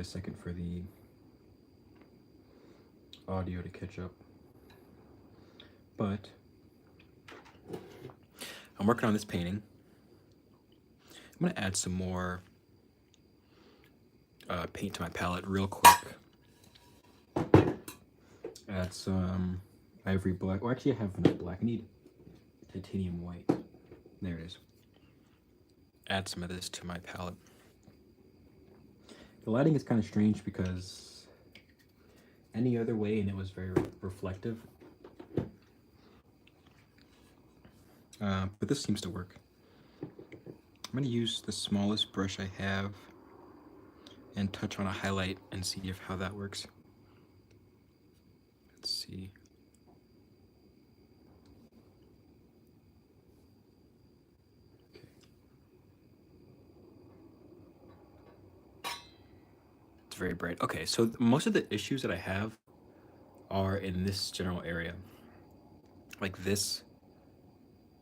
a second for the audio to catch up. But I'm working on this painting. I'm gonna add some more paint to my palette real quick. Add some ivory black. Oh, actually, I have enough black. I need titanium white. There it is. Add some of this to my palette. The lighting is kind of strange because any other way and it was very reflective. But this seems to work. I'm going to use the smallest brush I have and touch on a highlight and see if how that works. Let's see. Okay. It's very bright. Okay, so most of the issues that I have are in this general area. Like this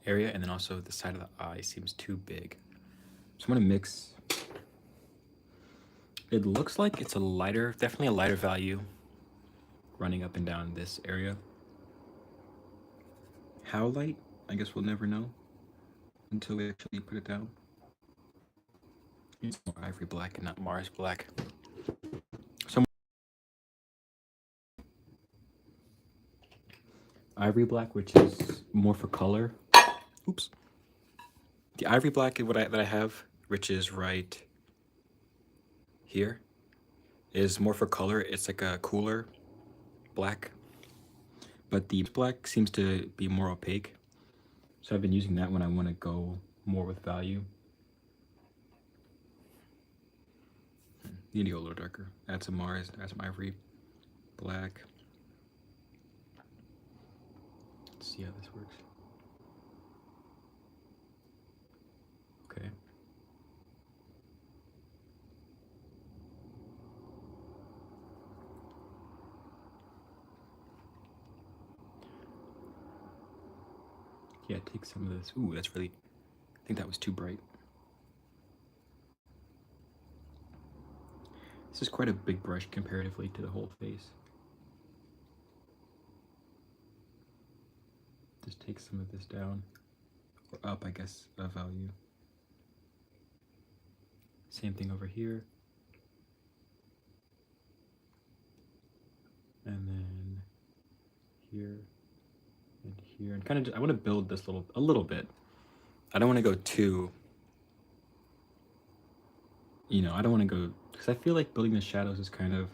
area, and then also the side of the eye seems too big. So I'm gonna mix. It looks like it's a lighter, definitely a lighter value running up and down this area. How light? I guess we'll never know until we actually put it down. It's more ivory black and not Mars black. So ivory black, which is more for color. Oops. The ivory black that I have, which is right here, is more for color. It's like a cooler black, but the black seems to be more opaque. So I've been using that when I want to go more with value. Need to go a little darker. Add some Mars, add some ivory black. Let's see how this works. Okay. Yeah, take some of this. Ooh, that's really, I think that was too bright. This is quite a big brush comparatively to the whole face. Just take some of this down, or up, I guess, a value. Same thing over here. And then here and here. And kind of, I want to build this a little bit. I don't want to go too, I don't want to go, because I feel like building the shadows is kind of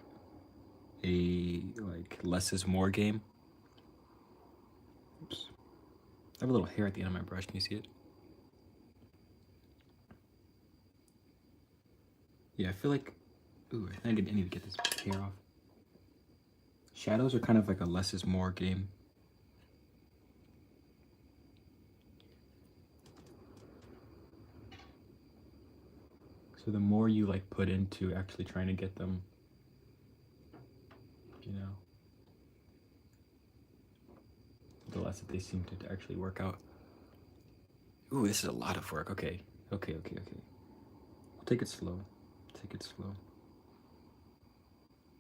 a, like, less is more game. Oops. I have a little hair at the end of my brush. Can you see it? Yeah, I feel like, ooh, I need to get this hair off. Shadows are kind of like a less is more game. So the more you like put into actually trying to get them, the less that they seem to actually work out. Ooh, this is a lot of work. Okay. I'll take it slow.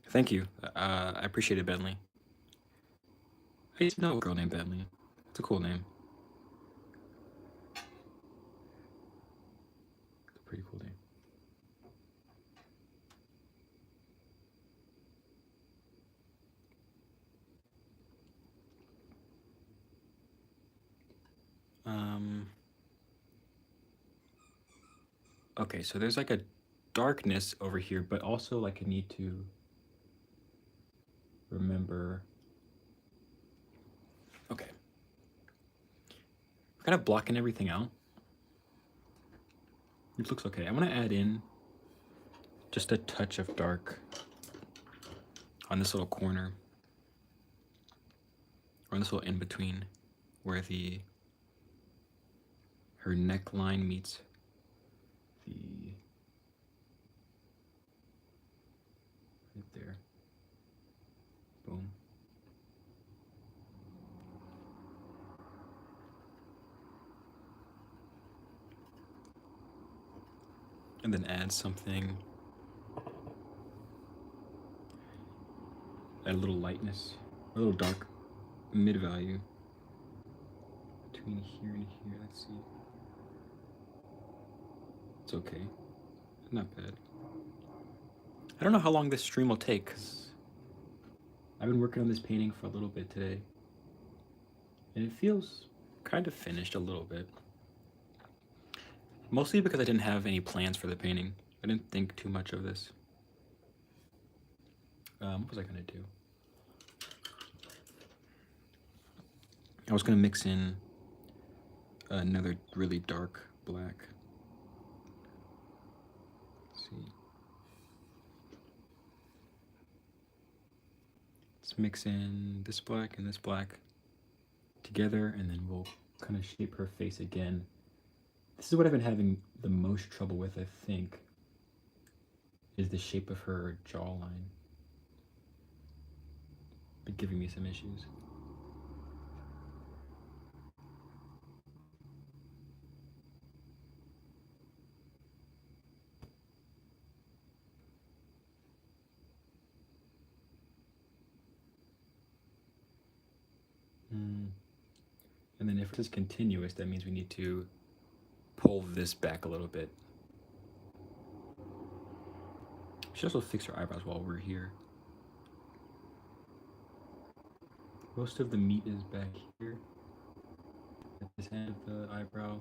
Thank you. I appreciate it, Bentley. I used to know a girl named Bentley. It's a cool name. It's a pretty cool name. Okay, so there's like a darkness over here, but also like I need to remember. Okay. I'm kind of blocking everything out. It looks okay. I want to add in just a touch of dark on this little corner, or on this little in between where her neckline meets the, right there. Boom. And then add something add a little lightness, a little dark mid value between here and here. Let's see. It's okay. Not bad. I don't know how long this stream will take, because I've been working on this painting for a little bit today. And it feels kind of finished a little bit. Mostly because I didn't have any plans for the painting. I didn't think too much of this. What was I gonna do? I was gonna mix in another really dark black. Let's see. Let's mix in this black and this black together, and then we'll kind of shape her face again. This is what I've been having the most trouble with, I think, is the shape of her jawline. Been giving me some issues. And then if this is continuous, that means we need to pull this back a little bit. We should also fix our eyebrows while we're here. Most of the meat is back here at this end of the eyebrow,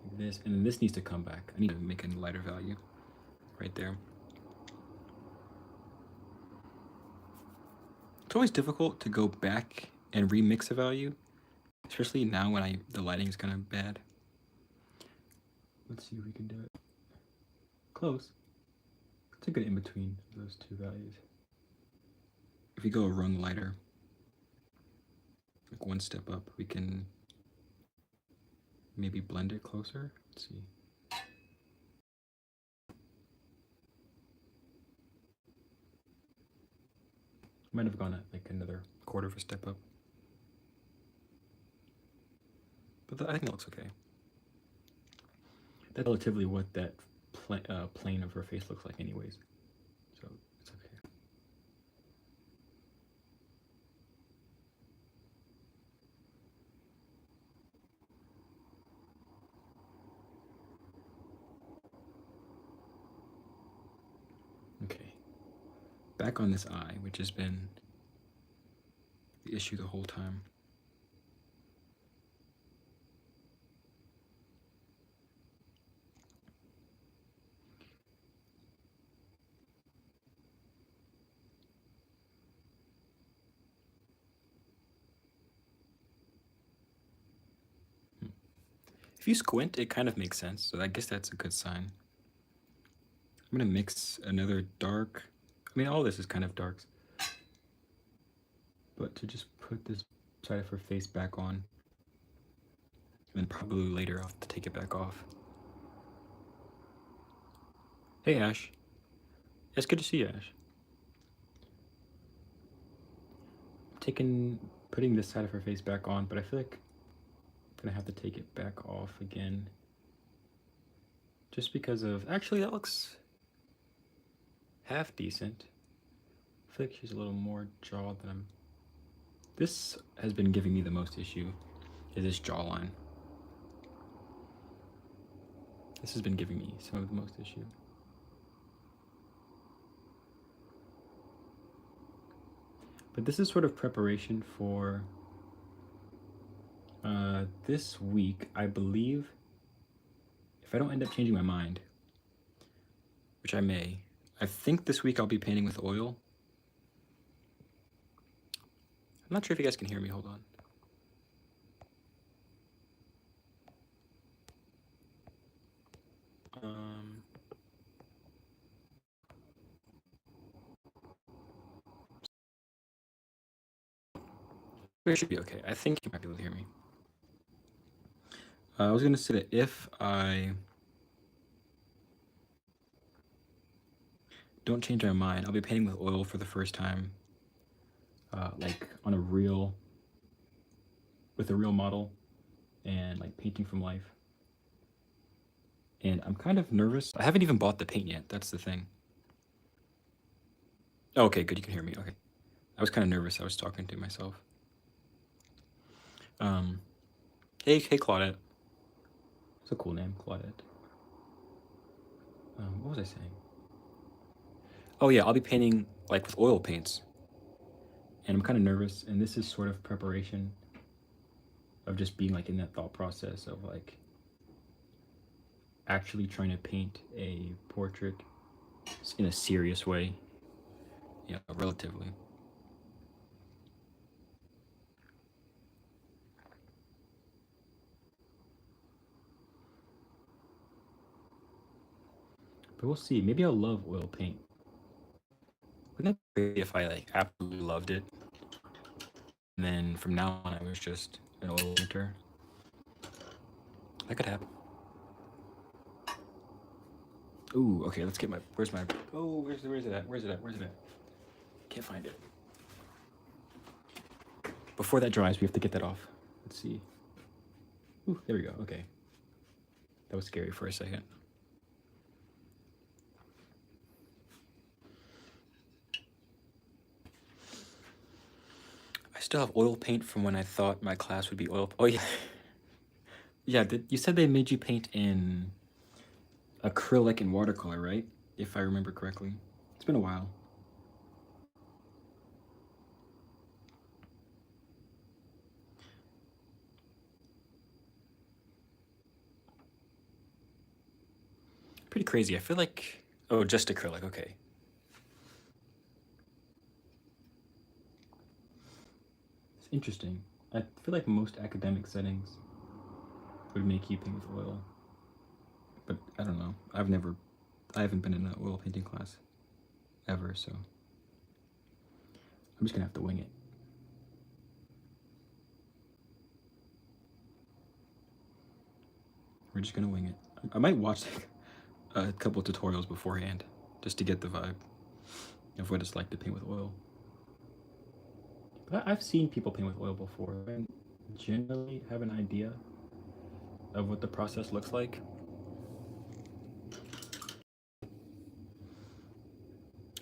like this, and then this needs to come back. I need to make a lighter value right there. It's always difficult to go back and remix a value, especially now when the lighting is kind of bad. Let's see if we can do it. Close. It's a good in between those two values. If we go a rung lighter, like one step up, we can maybe blend it closer. Let's see. Might have gone at like another quarter of a step up. But I think that looks okay. That's relatively what that plane of her face looks like anyways. So it's okay. Okay. Back on this eye, which has been the issue the whole time. If you squint, it kind of makes sense, so I guess that's a good sign. I'm gonna mix another dark. I mean, all this is kind of darks. But to just put this side of her face back on, and then probably later I'll have to take it back off. Hey, Ash. It's good to see you, Ash. Putting this side of her face back on, but I feel like I'm gonna have to take it back off again. Just because of, actually that looks half decent. I feel like she's a little more jaw than I'm. This has been giving me the most issue, is this jawline. This has been giving me some of the most issue. But this is sort of preparation for this week, I believe, if I don't end up changing my mind, which I may, I think this week I'll be painting with oil. I'm not sure if you guys can hear me, hold on. It should be okay. I think you might be able to hear me. I was gonna say that if I don't change my mind, I'll be painting with oil for the first time, like on a real, with a real model, and like painting from life. And I'm kind of nervous. I haven't even bought the paint yet, that's the thing. Oh, okay, good. You can hear me. Okay. I was kind of nervous. I was talking to myself. Um, hey, Claudette. It's a cool name, Claudette. What was I saying? Oh yeah, I'll be painting like with oil paints, and I'm kind of nervous. And this is sort of preparation of just being like in that thought process of like actually trying to paint a portrait in a serious way. Yeah, relatively. But we'll see. Maybe I'll love oil paint. Wouldn't that be great if I like absolutely loved it, and then from now on I was just an oil painter? That could happen. Ooh, okay. Let's get my. Where's my? Oh, where's it at? Where's it at? Where's it at? Can't find it. Before that dries, we have to get that off. Let's see. Ooh, there we go. Okay. That was scary for a second. I still have oil paint from when I thought my class would be oil. Oh yeah, yeah. You said they made you paint in acrylic and watercolor, right? If I remember correctly. It's been a while. Pretty crazy. I feel like. Oh, just acrylic. Okay. It's interesting. I feel like most academic settings would make you paint with oil, but I don't know. I haven't been in an oil painting class ever, so I'm just gonna have to wing it. We're just gonna wing it. I might watch like a couple tutorials beforehand just to get the vibe of what it's like to paint with oil. But I've seen people paint with oil before and generally have an idea of what the process looks like.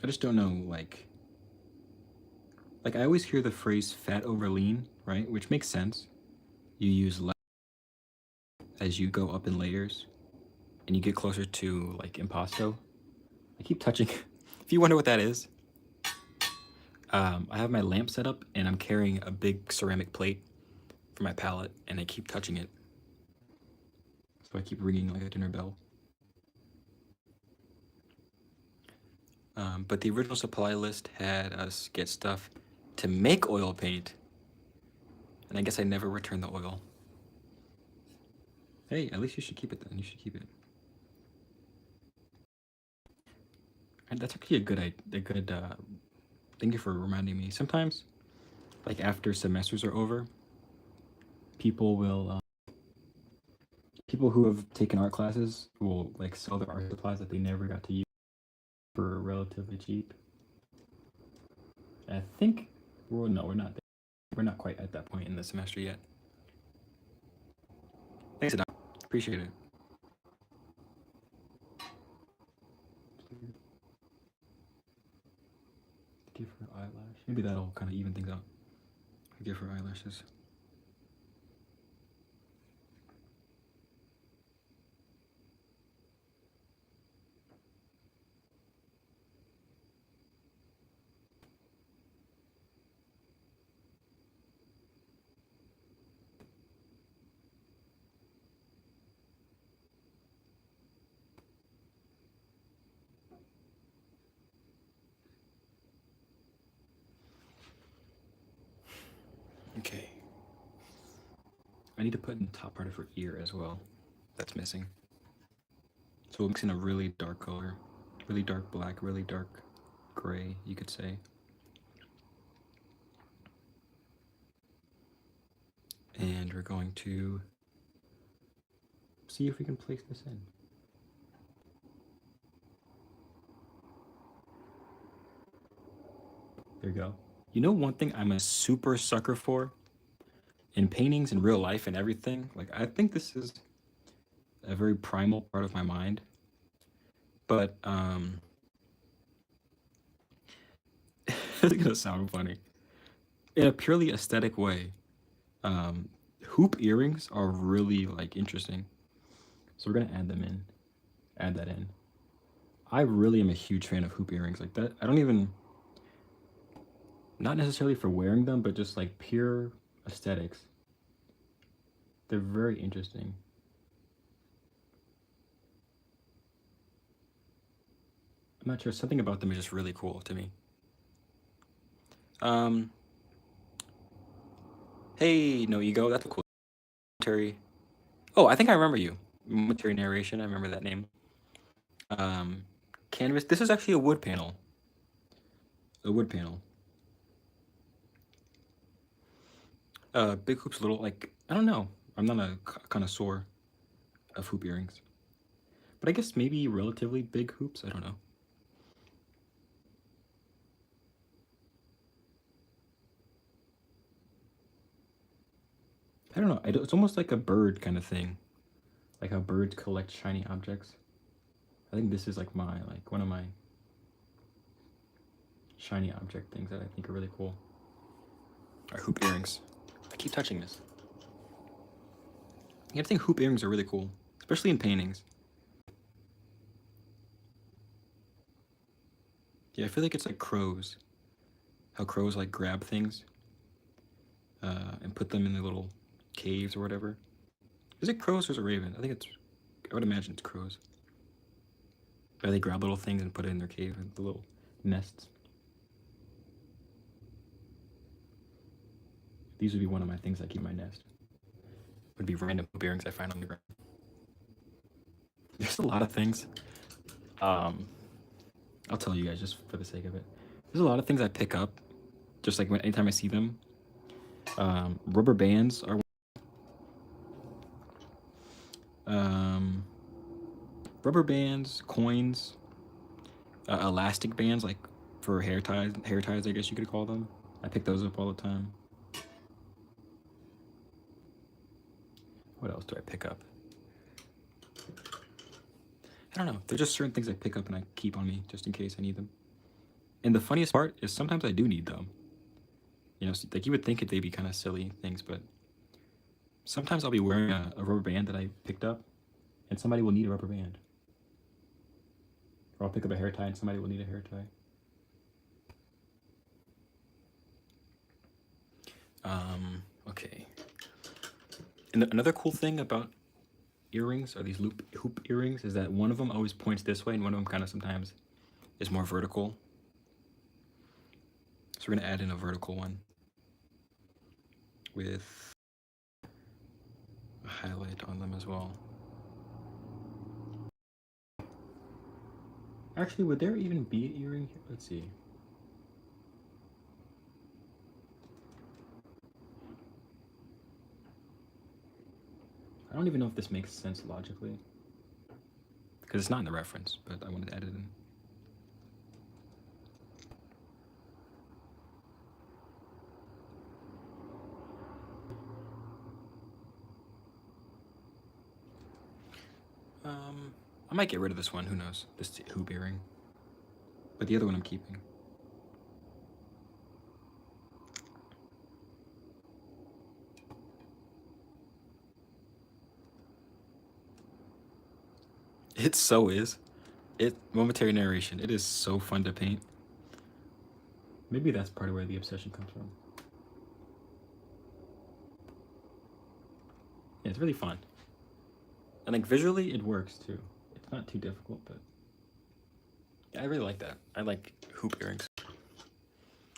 I just don't know, like I always hear the phrase fat over lean, right? Which makes sense. You use less as you go up in layers and you get closer to like impasto. I keep touching. If you wonder what that is, I have my lamp set up and I'm carrying a big ceramic plate for my palette and I keep touching it. So I keep ringing like a dinner bell. But the original supply list had us get stuff to make oil paint. And I guess I never returned the oil. Hey, at least you should keep it then. You should keep it. And that's actually a good thank you for reminding me. Sometimes, like after semesters are over, people will people who have taken art classes will like sell their art supplies that they never got to use for relatively cheap. And I think, well, no, we're not there. We're not quite at that point in the semester yet. Thanks, Adam. Appreciate it. Give her eyelash. Maybe that'll kind of even things out. Give her eyelashes. Okay. I need to put in the top part of her ear as well. That's missing. So we'll mix in a really dark color, really dark black, really dark gray, you could say. And we're going to see if we can place this in. There you go. You know one thing I'm a super sucker for in paintings in real life and everything? Like I think this is a very primal part of my mind. But is gonna sound funny. In a purely aesthetic way, um, hoop earrings are really like interesting. So we're gonna add them in. Add that in. I really am a huge fan of hoop earrings like that. I don't even, not necessarily for wearing them, but just like pure aesthetics. They're very interesting. I'm not sure. Something about them is just really cool to me. Um, hey, no ego. That's a cool Terry. Oh, I think I remember you. Momentary narration. I remember that name. Um, canvas. This is actually a wood panel. A wood panel. Big hoops, little like I don't know. I'm not a connoisseur of hoop earrings, but I guess maybe relatively big hoops. I don't know. I don't know. It's almost like a bird kind of thing, like how birds collect shiny objects. I think this is like one of my shiny object things that I think are really cool. Are hoop earrings. I keep touching this. I think hoop earrings are really cool, especially in paintings. Yeah, I feel like it's like crows. How crows like grab things and put them in the little caves or whatever. Is it crows or is it raven? I think it's. I would imagine it's crows. Or they grab little things and put it in their cave and the little nests. These would be one of my things I keep in my nest. Would be random hoop earrings I find on the ground. There's a lot of things. Um, I'll tell you guys just for the sake of it. There's a lot of things I pick up, just like anytime I see them. Rubber bands are. Um, Rubber bands, coins, elastic bands, like for hair ties. Hair ties, I guess you could call them. I pick those up all the time. What else do I pick up? I don't know. There's just certain things I pick up and I keep on me just in case I need them. And the funniest part is sometimes I do need them. You know, like you would think they'd be kind of silly things, but sometimes I'll be wearing a rubber band that I picked up, and somebody will need a rubber band. Or I'll pick up a hair tie and somebody will need a hair tie. Okay. And another cool thing about earrings, or these hoop earrings, is that one of them always points this way and one of them kind of sometimes is more vertical. So we're gonna add in a vertical one with a highlight on them as well. Actually, would there even be an earring here? Let's see. I don't even know if this makes sense logically. Because it's not in the reference, but I wanted to add it in. I might get rid of this one, who knows? This hoop earring. But the other one I'm keeping. It so is. Momentary narration. It is so fun to paint. Maybe that's part of where the obsession comes from. Yeah, it's really fun. And like visually it works too. It's not too difficult, but yeah, I really like that. I like hoop earrings.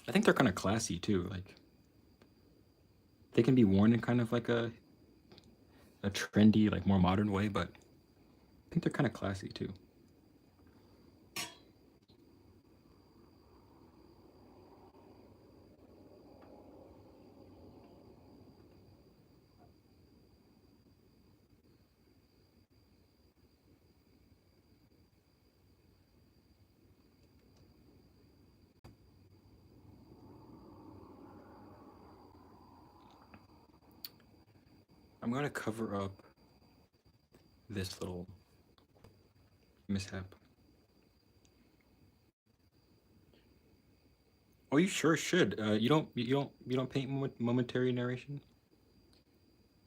I think they're kind of classy too. Like they can be worn in kind of like a trendy, like more modern way, but I think they're kind of classy too. I'm gonna cover up this little mishap. Oh, you sure should. You don't paint momentary narration.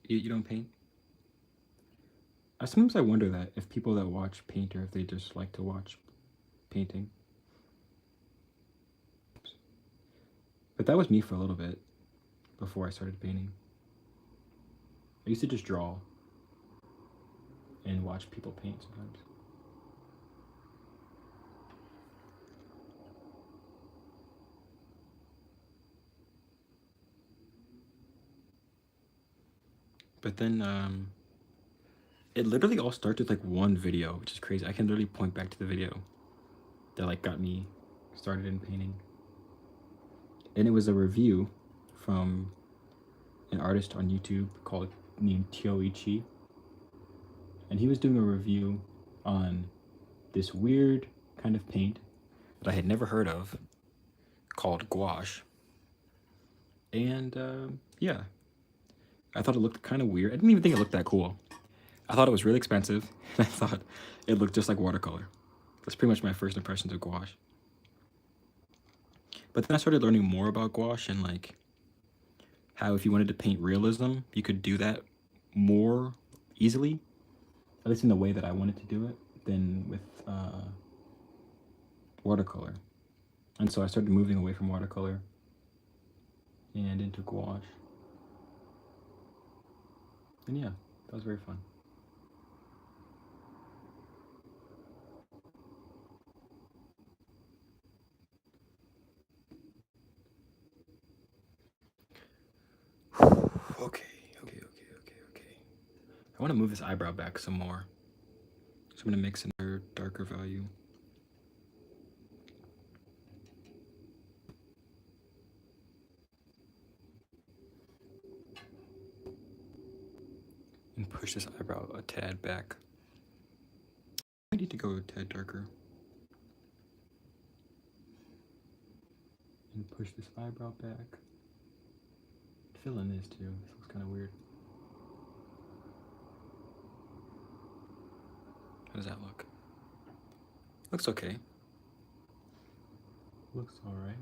You don't paint. Sometimes I wonder that if people that watch paint or if they just like to watch painting. But that was me for a little bit before I started painting. I used to just draw and watch people paint sometimes. But then it literally all started with like one video, which is crazy. I can literally point back to the video that like got me started in painting. And it was a review from an artist on YouTube named Tioichi. And he was doing a review on this weird kind of paint that I had never heard of called gouache. And yeah, I thought it looked kind of weird. I didn't even think it looked that cool. I thought it was really expensive, and I thought it looked just like watercolor. That's pretty much my first impressions of gouache. But then I started learning more about gouache and like how if you wanted to paint realism, you could do that more easily, at least in the way that I wanted to do it, than with watercolor. And so I started moving away from watercolor and into gouache. And yeah, that was very fun. Okay. I want to move this eyebrow back some more. So I'm going to mix another darker value. And push this eyebrow a tad back. I need to go a tad darker. And push this eyebrow back. Fill in this too. This looks kind of weird. How does that look? Looks okay. Looks alright.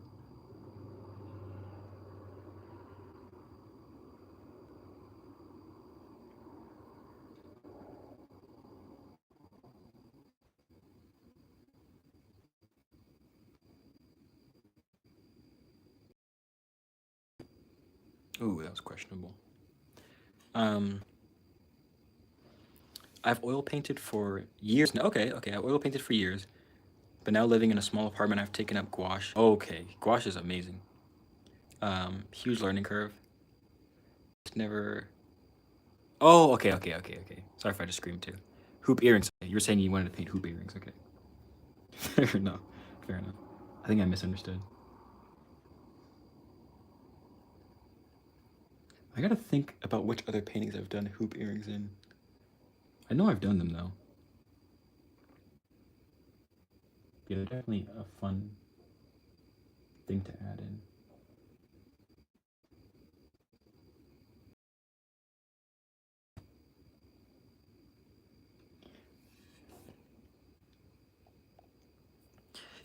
Ooh, that was questionable. I've oil painted for years now. Okay, I've oil painted for years. But now living in a small apartment, I've taken up gouache. Okay, gouache is amazing. Huge learning curve. It's never. Oh, okay. Sorry if I just screamed too. Hoop earrings. You were saying you wanted to paint hoop earrings. Okay. Fair enough. I think I misunderstood. I gotta think about which other paintings I've done hoop earrings in. I know I've done them though. Yeah, they're definitely a fun thing to add in.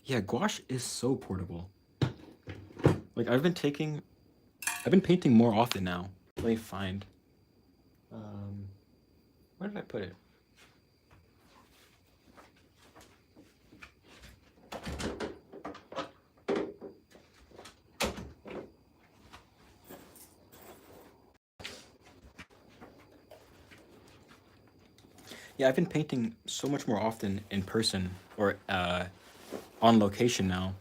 Yeah, gouache is so portable. Like I've been painting more often now. Let me find. Where did I put it? Yeah, I've been painting so much more often in person or on location now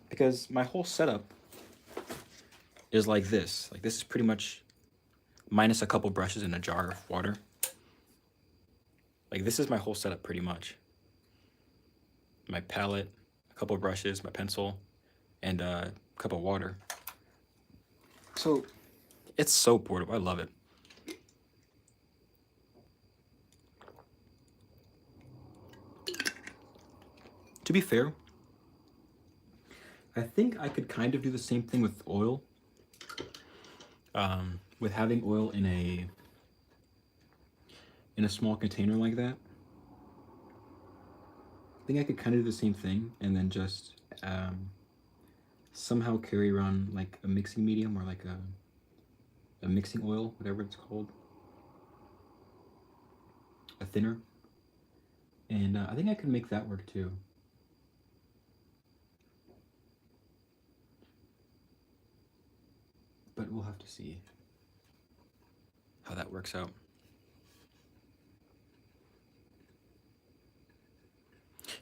because my whole setup is like this. Like this is pretty much minus a couple brushes in a jar of water. Like this is my whole setup pretty much. My palette, a couple brushes, my pencil, and a cup of water. So it's so portable. I love it. To be fair, I think I could kind of do the same thing with oil. With having oil in a small container like that. I think I could kind of do the same thing and then just somehow carry around like a mixing medium or like a mixing oil, whatever it's called, a thinner. And I think I could make that work too. But we'll have to see how that works out.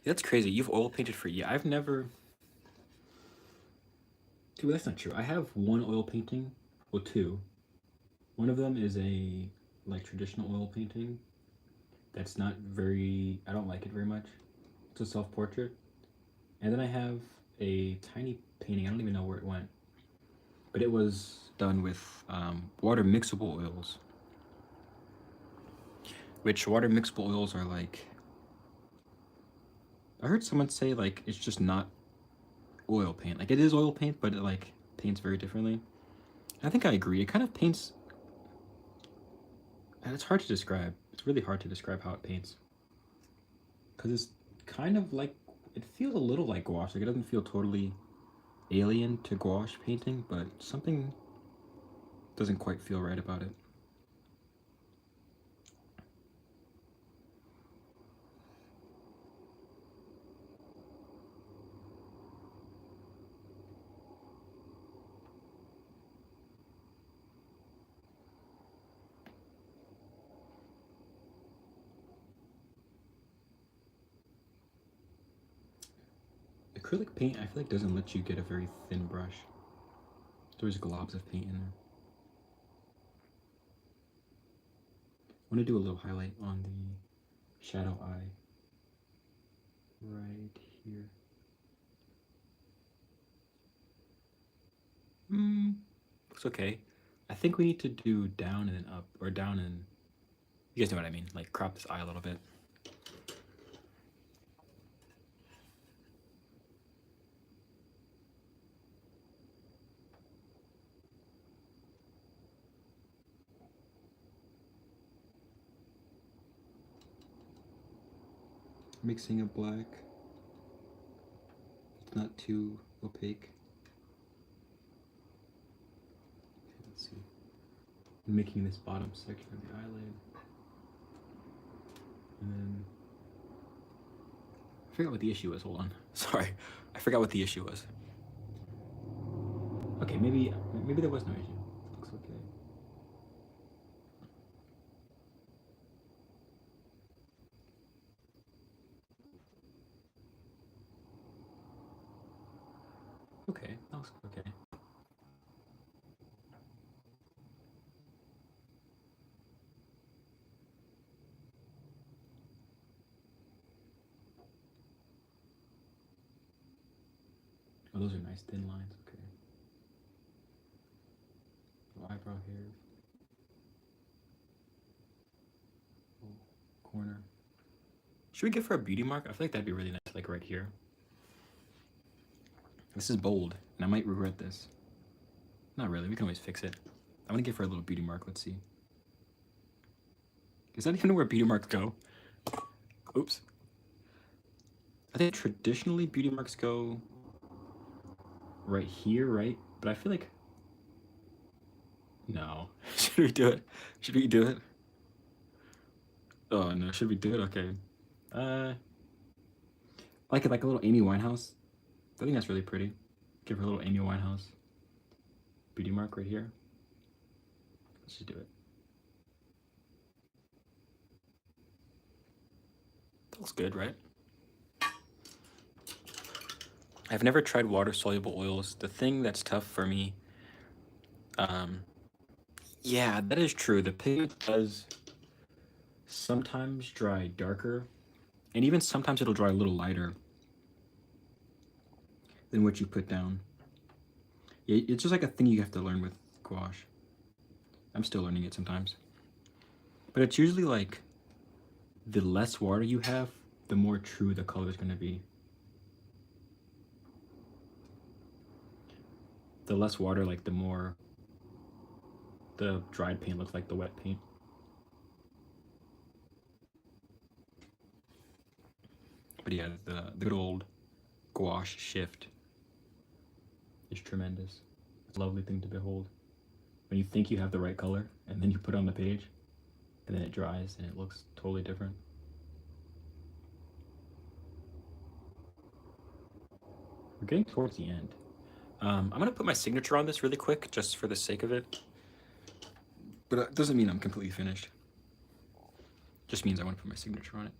Yeah, that's crazy. You've oil painted for I've never. Dude, that's not true. I have one oil painting. Well, two. One of them is a like traditional oil painting. That's not very. I don't like it very much. It's a self portrait. And then I have a tiny painting. I don't even know where it went, but it was done with water mixable oils. Which water mixable oils are like. I heard someone say like it's just not oil paint. Like it is oil paint, but it like paints very differently. I think I agree. It kind of paints. And it's hard to describe. It's really hard to describe how it paints. Because it's kind of like. It feels a little like gouache. Like it doesn't feel totally alien to gouache painting, but something doesn't quite feel right about it. Acrylic paint, I feel like doesn't let you get a very thin brush. There's globs of paint in there. I want to do a little highlight on the shadow eye right here. Looks okay. I think we need to do down and then up, or down and... You guys know what I mean, like crop this eye a little bit. Mixing a black. It's not too opaque. Okay, let's see. Making this bottom section of the eyelid. And then... I forgot what the issue was, hold on. Sorry, I forgot what the issue was. Okay, maybe there was no issue. Looks okay. Okay, that looks okay. Oh, those are nice thin lines. Okay. Little eyebrow hairs. Little corner. Should we give her a beauty mark? I feel like that'd be really nice, like right here. This is bold, and I might regret this. Not really. We can always fix it. I'm gonna give her a little beauty mark. Let's see. Is that even where beauty marks go? Oops. I think traditionally beauty marks go right here, right? But I feel like... No. Should we do it? Should we do it? Oh no, should we do it? Okay. Like a little Amy Winehouse. I think that's really pretty. Give her a little Amy Winehouse beauty mark right here. Let's just do it. That looks good, right? I've never tried water-soluble oils. The thing that's tough for me, yeah, that is true. The pigment does sometimes dry darker, and even sometimes it'll dry a little lighter than what you put down. It's just like a thing you have to learn with gouache. I'm still learning it sometimes. But it's usually like the less water you have, the more true the color is going to be. The less water, like the more the dried paint looks like the wet paint. But yeah, the good old gouache shift is tremendous. It's a lovely thing to behold. When you think you have the right color, and then you put it on the page, and then it dries, and it looks totally different. We're getting towards the end. I'm gonna put my signature on this really quick, just for the sake of it. But it doesn't mean I'm completely finished. Just means I want to put my signature on it.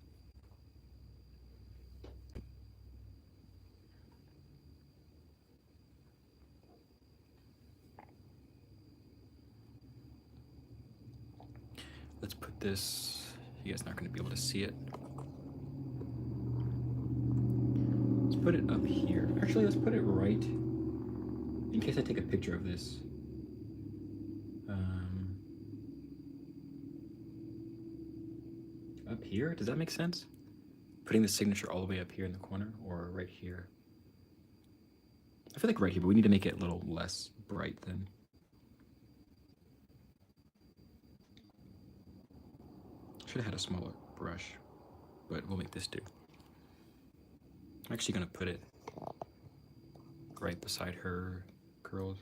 Let's put this, you guys are not going to be able to see it. Let's put it up here. Actually, let's put it right, in case I take a picture of this. Up here, does that make sense? Putting the signature all the way up here in the corner, or right here? I feel like right here, but we need to make it a little less bright then. Should have had a smaller brush, but we'll make this do. I'm actually gonna put it right beside her curls.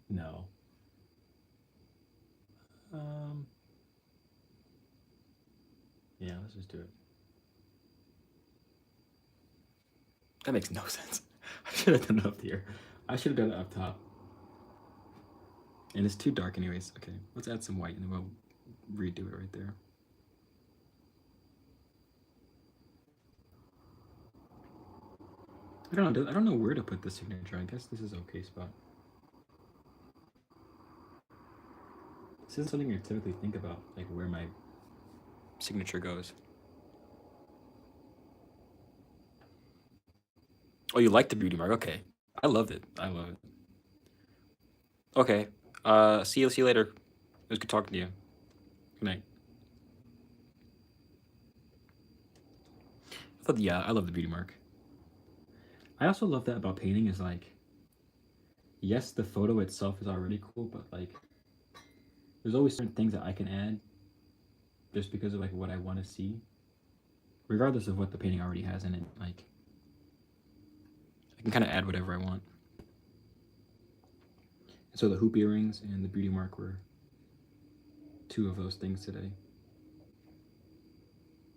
No. Yeah, let's just do it. That makes no sense. I should have done it up here. I should have done it up top. And it's too dark anyways. Okay, let's add some white and then we'll redo it right there. I don't know where to put the signature. I guess this is okay spot. This isn't something I typically think about, like where my signature goes. Oh, you like the beauty mark? Okay. I loved it. I love it. Okay. See you later. It was good talking to you. Good night. Yeah, I love the beauty mark. I also love that about painting is like, yes, the photo itself is already cool, but like, there's always certain things that I can add just because of like what I want to see, regardless of what the painting already has in it. Like, I can kind of add whatever I want. So the hoop earrings and the beauty mark were two of those things today.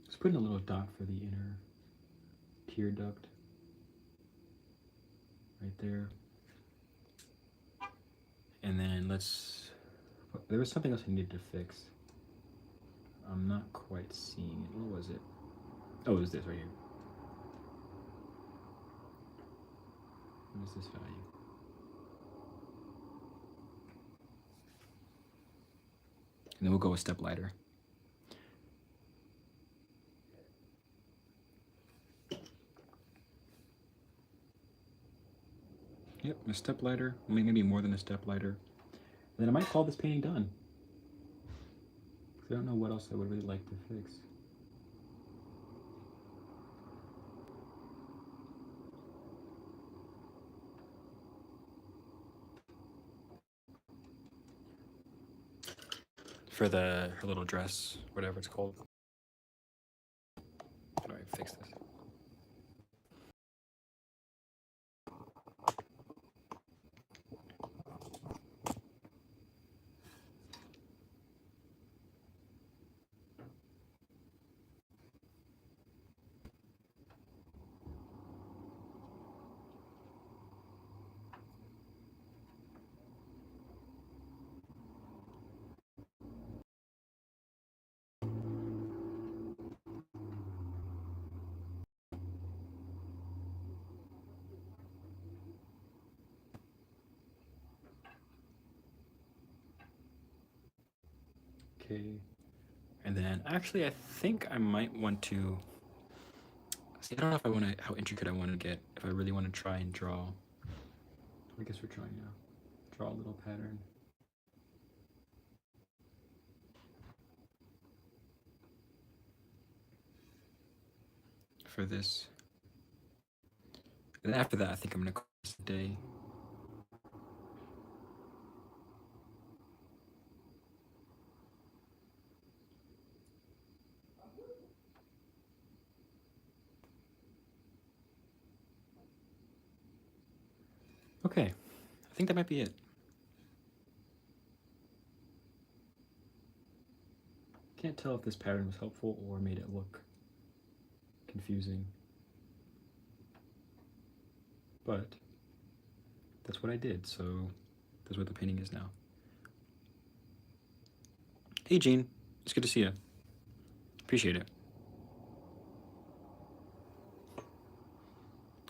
Let's put in a little dot for the inner tear duct right there. And then there was something else I needed to fix. I'm not quite seeing it. What was it? Oh, it was this right here. What is this value? And then we'll go a step lighter. Yep, a step lighter, maybe more than a step lighter. And then I might call this painting done. I don't know what else I would really like to fix. For her little dress, whatever it's called. How do I fix this? Okay. And then actually I think I might want to see, I don't know if I want to, how intricate I want to get, if I really want to try and draw. I guess we're trying now. Draw a little pattern. For this. And after that, I think I'm going to call this a day. Okay, I think that might be it. Can't tell if this pattern was helpful or made it look confusing. But that's what I did, so that's what the painting is now. Hey Gene, it's good to see you. Appreciate it.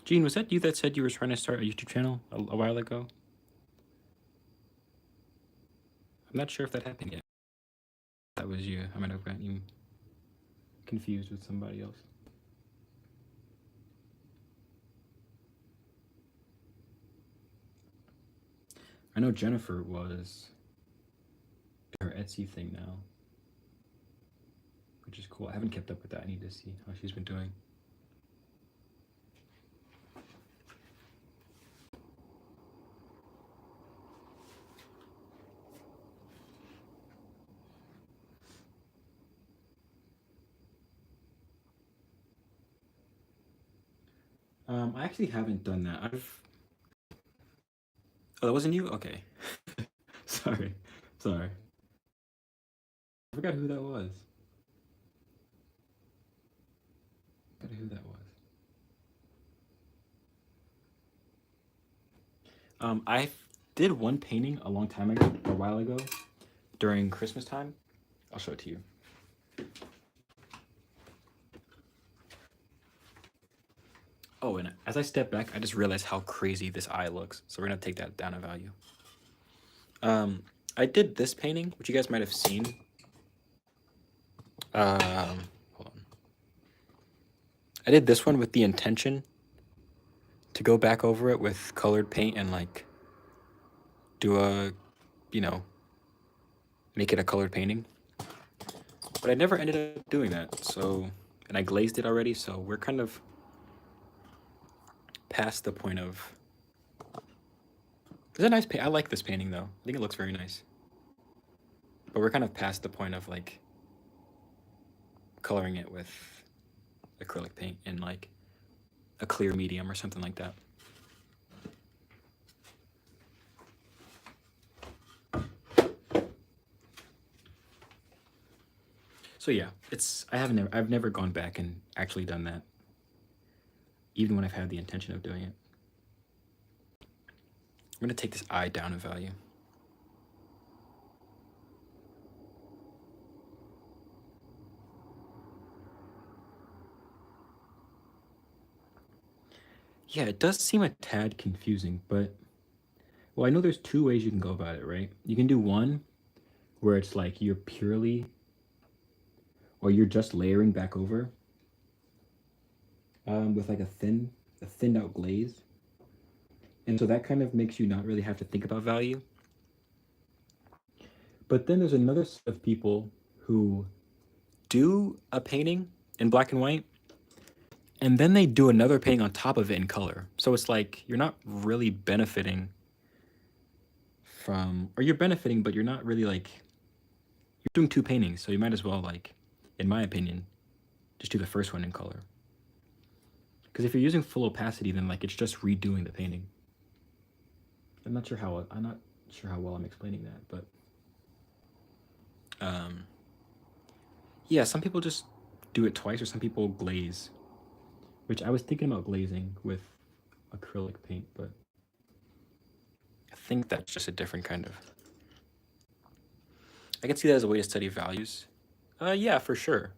Gene, was that you that said you were trying to start a YouTube channel a while ago? I'm not sure if that happened yet. That was you. I might have gotten you confused with somebody else. I know Jennifer was her Etsy thing now, which is cool. I haven't kept up with that. I need to see how she's been doing. I actually haven't done that. Oh, that wasn't you? Okay. Sorry. I forgot who that was. I did one painting a long time ago, a while ago, during Christmas time. I'll show it to you. Oh, and as I step back, I just realized how crazy this eye looks. So we're gonna take that down a value. I did this painting, which you guys might have seen. Hold on. I did this one with the intention to go back over it with colored paint and like do a, you know, make it a colored painting. But I never ended up doing that. So, and I glazed it already. So we're kind of past the point of. It's a nice paint. I like this painting though. I think it looks very nice. But we're kind of past the point of like coloring it with acrylic paint in like a clear medium or something like that. So yeah, I've never gone back and actually done that, even when I've had the intention of doing it. I'm gonna take this eye down a value. Yeah, it does seem a tad confusing, but well, I know there's two ways you can go about it, right? You can do one where it's like you're purely or you're just layering back over with like a thinned out glaze. And so that kind of makes you not really have to think about value. But then there's another set of people who do a painting in black and white, and then they do another painting on top of it in color. So it's like you're not really benefiting from, or you're benefiting, but you're not really like, you're doing two paintings. So you might as well, like, in my opinion, just do the first one in color. Because if you're using full opacity, then like it's just redoing the painting. I'm not sure how well I'm explaining that, but yeah, some people just do it twice, or some people glaze, which I was thinking about glazing with acrylic paint, but I think that's just a different kind of. I can see that as a way to study values. Yeah, for sure.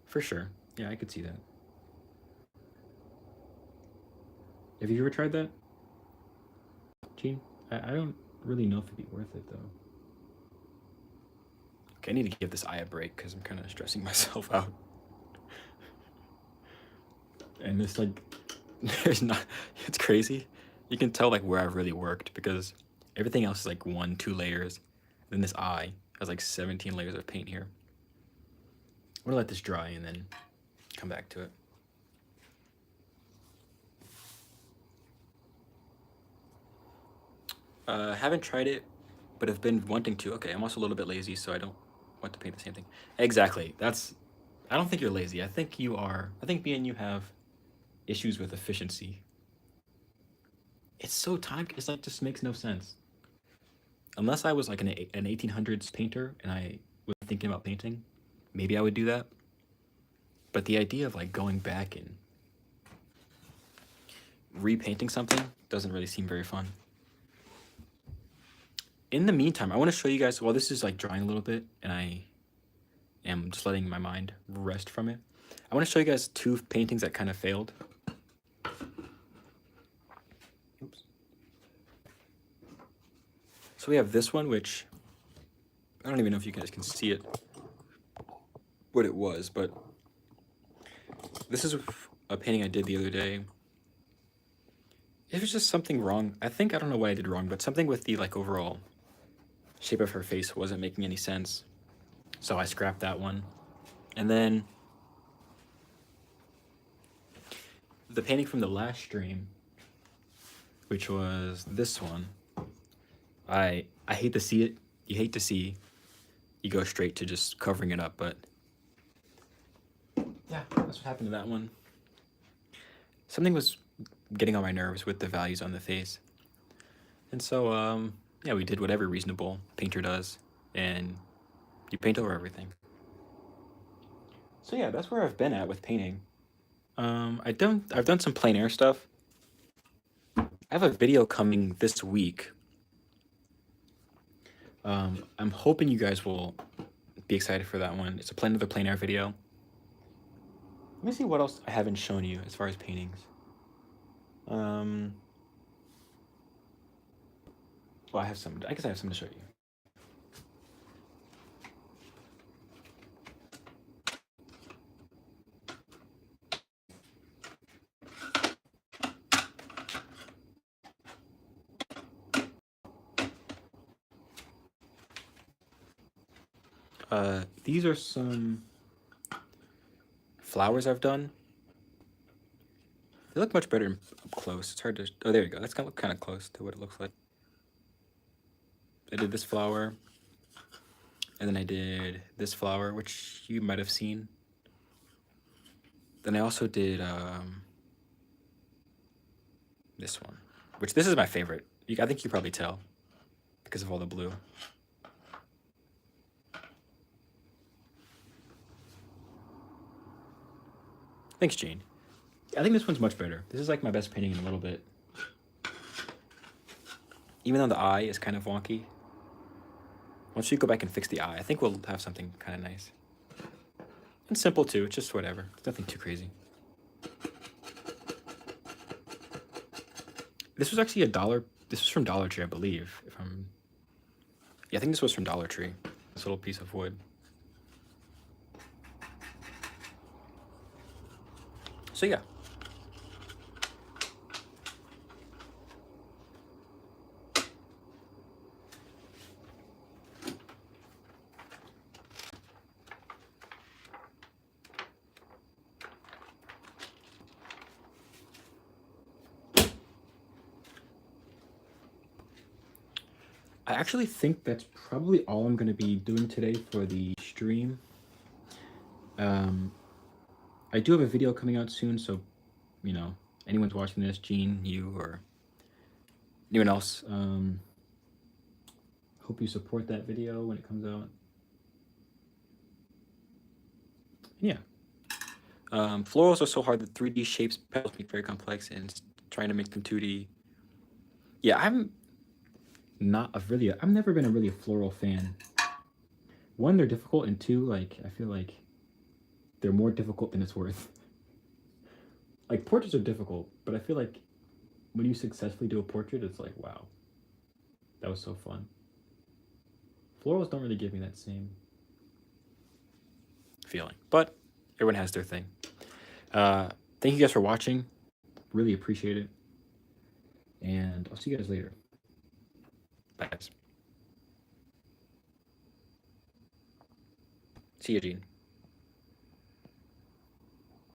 For sure. Yeah, I could see that. Have you ever tried that, Gene? I don't really know if it'd be worth it though. Okay, I need to give this eye a break because I'm kind of stressing myself out. And it's like, there's not, it's crazy. You can tell like where I've really worked because everything else is like 1, 2 layers. Then this eye has like 17 layers of paint here. I'm gonna let this dry and then come back to it. Haven't tried it, but have been wanting to. Okay, I'm also a little bit lazy, so I don't want to paint the same thing. Exactly. I don't think you're lazy. I think you are. I think me and you have issues with efficiency. It's so time. It's like just makes no sense. Unless I was like an 1800s painter and I was thinking about painting, maybe I would do that. But the idea of like going back and repainting something doesn't really seem very fun. In the meantime, I want to show you guys, while this is like drying a little bit and I am just letting my mind rest from it, I want to show you guys two paintings that kind of failed. Oops. So we have this one, which I don't even know if you guys can see it, what it was, but this is a painting I did the other day. It was just something wrong. I don't know what I did wrong, but something with the like overall shape of her face wasn't making any sense. So I scrapped that one. And then the painting from the last stream, which was this one, I hate to see it. You hate to see you go straight to just covering it up, but yeah, that's what happened to that one. Something was getting on my nerves with the values on the face. And so, yeah, we did what every reasonable painter does, and you paint over everything. So yeah, that's where I've been at with painting. I've done some plein air stuff. I have a video coming this week. I'm hoping you guys will be excited for that one. It's another plein air video. Let me see what else I haven't shown you as far as paintings. Well, I guess I have some to show you. These are some flowers I've done. They look much better up close. It's hard to... Oh, there you go. That's gonna look kind of close to what it looks like. I did this flower. And then I did this flower, which you might have seen. Then I also did this one, which this is my favorite. I think you probably tell because of all the blue. Thanks, Jane. I think this one's much better. This is like my best painting in a little bit. Even though the eye is kind of wonky. Once you go back and fix the eye, I think we'll have something kind of nice. And simple too, it's just whatever. It's nothing too crazy. This was actually $1. This was from Dollar Tree, I believe. Yeah, I think this was from Dollar Tree. This little piece of wood. So yeah. I actually think that's probably all I'm going to be doing today for the stream. I do have a video coming out soon, so, you know, anyone's watching this, Gene, you, or anyone else, hope you support that video when it comes out. Yeah. Florals are so hard that 3D shapes petals make very complex, and trying to make them 2D. Yeah, I've never been a really floral fan. One, they're difficult, and two, like, I feel like they're more difficult than it's worth. Like, portraits are difficult, but I feel like when you successfully do a portrait, it's like, wow, that was so fun. Florals don't really give me that same feeling, but everyone has their thing. Thank you guys for watching. Really appreciate it. And I'll see you guys later. Bye, guys. See you, Gene.